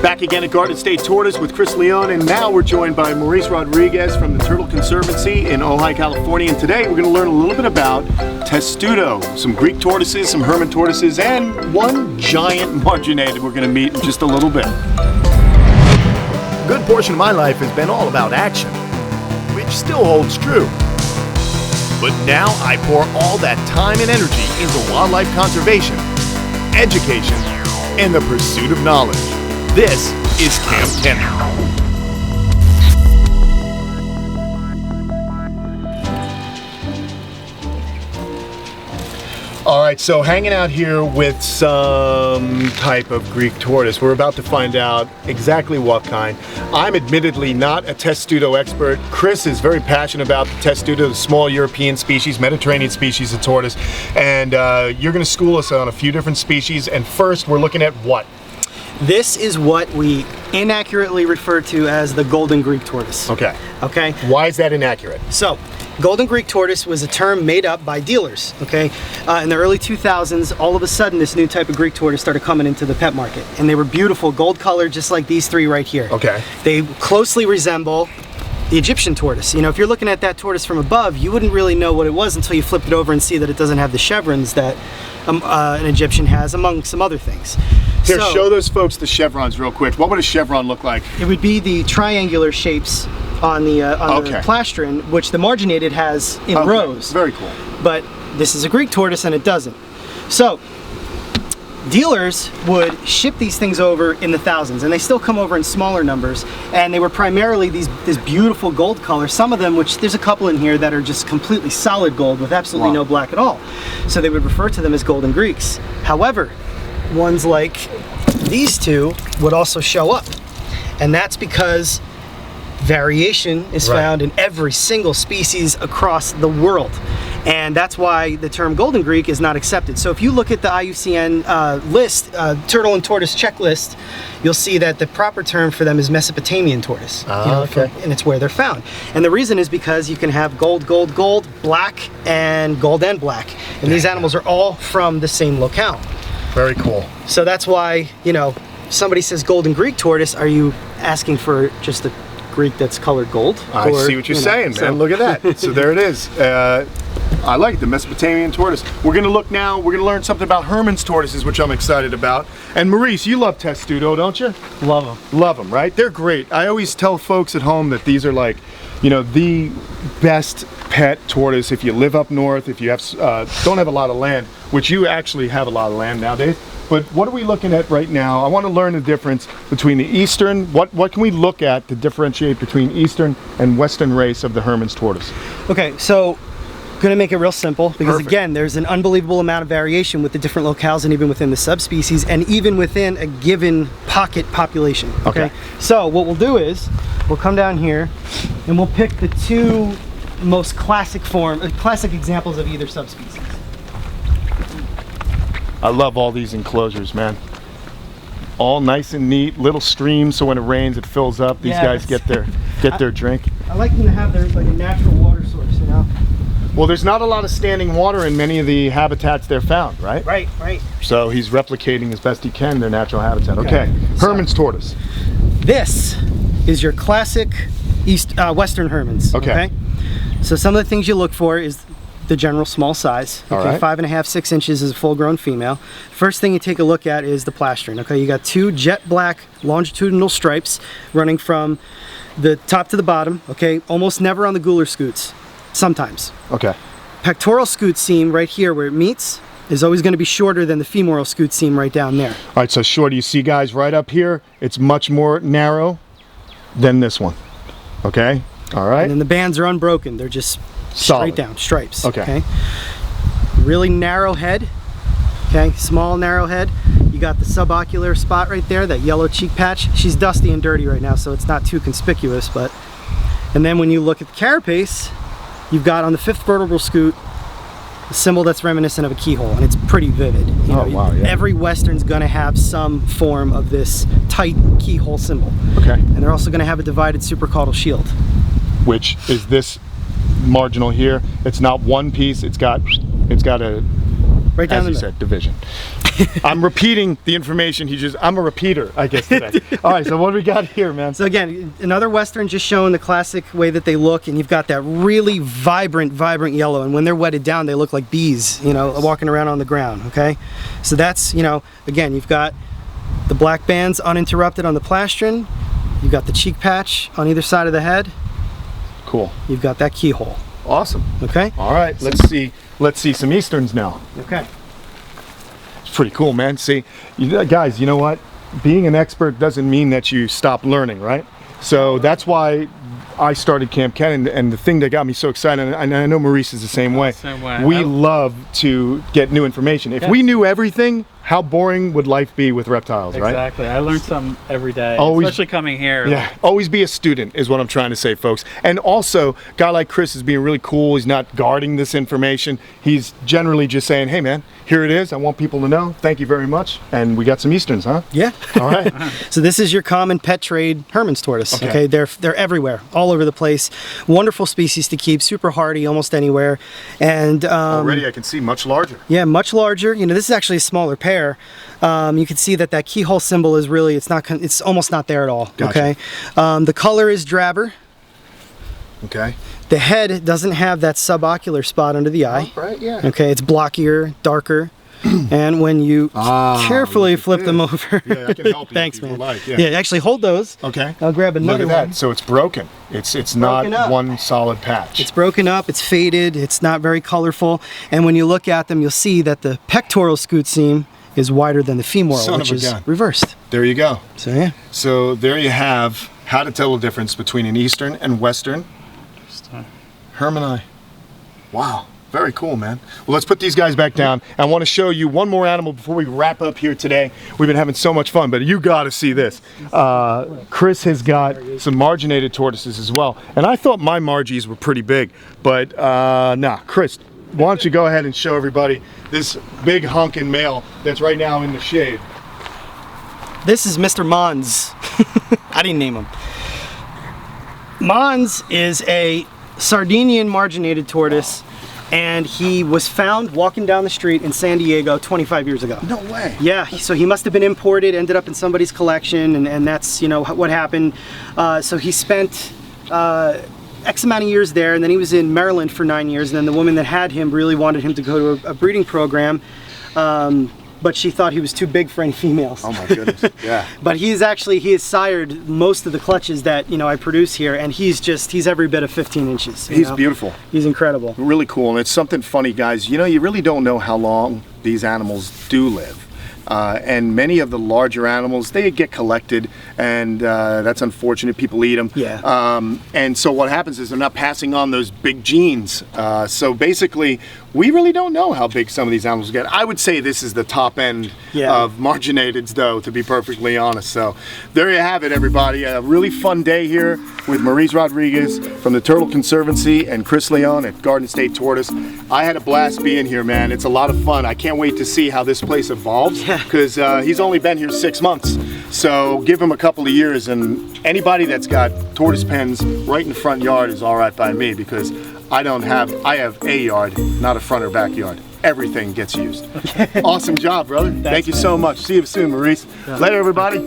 Back again at Garden State Tortoise with Chris Leone, and now we're joined by Maurice Rodrigues from the Turtle Conservancy in Ojai, California. And today we're going to learn a little bit about Testudo, some Greek tortoises, some Hermann tortoises, and one giant Marginated we're going to meet in just a little bit. A good portion of my life has been all about action, which still holds true. But now I pour all that time and energy into wildlife conservation, education, and the pursuit of knowledge. This is Kamp Kenan. All right, so hanging out here with some type of Greek tortoise. We're about to find out exactly what kind. I'm admittedly not a Testudo expert. Chris is very passionate about the Testudo, the small European species, Mediterranean species of tortoise. And you're gonna school us on a few different species. And first, we're looking at what? This is what we inaccurately refer to as the golden Greek tortoise. Okay. Okay? Why is that inaccurate? So, golden Greek tortoise was a term made up by dealers, okay? In the early 2000s, all of a sudden this new type of Greek tortoise started coming into the pet market. And they were beautiful, gold colored, just like these three right here. Okay. They closely resemble the Egyptian tortoise. You know, if you're looking at that tortoise from above, you wouldn't really know what it was until you flip it over and see that it doesn't have the chevrons that an Egyptian has, among some other things. Here, show those folks the chevrons real quick. What would a chevron look like? It would be the triangular shapes on the plastron, which the Marginated has in rows. Very cool. But this is a Greek tortoise and it doesn't. So, dealers would ship these things over in the thousands, and they still come over in smaller numbers, and they were primarily this beautiful gold color, some of them, which there's a couple in here that are just completely solid gold with absolutely no black at all. So they would refer to them as golden Greeks. However, ones like these two would also show up, and that's because variation is found in every single species across the world. And that's why the term golden Greek is not accepted. So if you look at the IUCN list, turtle and tortoise checklist, you'll see that the proper term for them is Mesopotamian tortoise. And it's where they're found. And the reason is because you can have gold, gold, gold, black, and gold and black. And these animals are all from the same locale. Very cool. So that's why, you know, somebody says golden Greek tortoise, are you asking for just a Greek that's colored gold? I see what you're saying, man. Look at that. So there it is. I like the Mesopotamian tortoise. We're gonna look now, we're gonna learn something about Hermann's tortoises, which I'm excited about. And Maurice, you love Testudo, don't you? Love them. Love them, right? They're great. I always tell folks at home that these are like, you know, the best pet tortoise if you live up north, if you have don't have a lot of land, which you actually have a lot of land nowadays. But what are we looking at right now? I want to learn the difference between the eastern, what can we look at to differentiate between eastern and western race of the Hermann's tortoise? Okay, so going to make it real simple because again, there's an unbelievable amount of variation with the different locales and even within the subspecies and even within a given pocket population. Okay. So what we'll do is we'll come down here and we'll pick the two most classic examples of either subspecies. I love all these enclosures, man. All nice and neat, little streams, so when it rains, it fills up. These guys get their drink. I like them to have their like a natural water source, you know. Well, there's not a lot of standing water in many of the habitats they're found, right? Right. So he's replicating as best he can their natural habitat. Okay. Hermann's tortoise. This is your classic Western Hermanns. Okay. So some of the things you look for is the general small size. Okay, 5.5, 6 inches is a full-grown female. First thing you take a look at is the plastering. Okay, you got two jet black longitudinal stripes running from the top to the bottom. Okay, almost never on the gular scutes. Sometimes. Okay. Pectoral scoot seam right here where it meets is always going to be shorter than the femoral scoot seam right down there. All right, so short. You see, guys, right up here, it's much more narrow than this one. Okay. All right. And then the bands are unbroken. They're just straight down stripes. Okay. Really narrow head. Okay, small narrow head. You got the subocular spot right there, that yellow cheek patch. She's dusty and dirty right now, so it's not too conspicuous, but and then when you look at the carapace, you've got on the 5th vertebral scoot a symbol that's reminiscent of a keyhole, and it's pretty vivid. You know, wow, yeah. Every Western's gonna have some form of this tight keyhole symbol. Okay. And they're also gonna have a divided supracaudal shield. Which is this marginal here. It's not one piece, it's got a Right down as the you middle. said, division. I'm repeating the information I'm a repeater, I guess, today. All right, so what do we got here, man? So again, another Western, just showing the classic way that they look, and you've got that really vibrant yellow, and when they're wetted down, they look like bees, you know, walking around on the ground, okay? So that's, you know, again, you've got the black bands uninterrupted on the plastron, you've got the cheek patch on either side of the head, Cool. you've got that keyhole, Awesome. okay? All right, let's see some Easterns now. Okay. It's pretty cool, man. See, guys, you know what? Being an expert doesn't mean that you stop learning, right? So that's why I started Kamp Kenan, and the thing that got me so excited, and I know Maurice is the same way. Same way. We love to get new information. If we knew everything, how boring would life be with reptiles, right? Exactly. I learn something every day, Always- especially coming here. Yeah, always be a student is what I'm trying to say, folks. And also, a guy like Chris is being really cool. He's not guarding this information. He's generally just saying, hey man, here it is. I want people to know. Thank you very much. And we got some Easterns, huh? Yeah. All right. So this is your common pet trade Hermann's tortoise. Okay. Okay, they're everywhere, all over the place. Wonderful species to keep, super hardy, almost anywhere. And Already I can see much larger. yeah, much larger. You know, this is actually a smaller pair. You can see that keyhole symbol is really, it's almost not there at all. Gotcha. Okay. The color is drabber. Okay. The head doesn't have that subocular spot under the eye. Right, yeah. Okay, it's blockier, darker. And when you carefully look at flip them this. over, Yeah, I can help you thanks, if you man. would like, yeah. yeah. Actually hold those. Okay. I'll grab Look another at that. one. So it's broken. It's not Broken up. one solid patch. It's broken up, it's faded, it's not very colorful, and when you look at them, you'll see that the pectoral scoot seam is wider than the femoral, Son which of a is gun. reversed. There you go. So yeah. So there you have how to tell the difference between an Eastern and Western. Hermann. Wow. Very cool, man. Well, let's put these guys back down. I want to show you one more animal before we wrap up here today. We've been having so much fun, but you got to see this. Chris has got some marginated tortoises as well. And I thought my margies were pretty big, but nah. Chris, why don't you go ahead and show everybody this big honking male that's right now in the shade. This is Mr. Mons. I didn't name him. Mons is a Sardinian marginated tortoise, and he was found walking down the street in San Diego 25 years ago. No way. Yeah, so he must have been imported, ended up in somebody's collection, and that's, you know, what happened. So he spent X amount of years there, and then he was in Maryland for 9 years, and then the woman that had him really wanted him to go to a breeding program, but she thought he was too big for any females. Oh my goodness. Yeah. But he has sired most of the clutches that, you know, I produce here, and he's every bit of 15 inches. you He's know? beautiful. He's incredible. Really cool, and it's something funny, guys. You know, you really don't know how long these animals do live. And many of the larger animals, they get collected, and that's unfortunate. People eat them. Yeah. And so what happens is they're not passing on those big genes. So basically, we really don't know how big some of these animals get. I would say this is the top end of marginateds, though, to be perfectly honest. So there you have it, everybody. A really fun day here with Maurice Rodrigues from the Turtle Conservancy and Chris Leone at Garden State Tortoise. I had a blast being here, man. It's a lot of fun. I can't wait to see how this place evolves, because he's only been here 6 months. So give him a couple of years, and anybody that's got tortoise pens right in the front yard is all right by me, because I have a yard, not a front or backyard. Everything gets used. Awesome job, brother. Thank you so much. See you soon, Maurice. Later, everybody.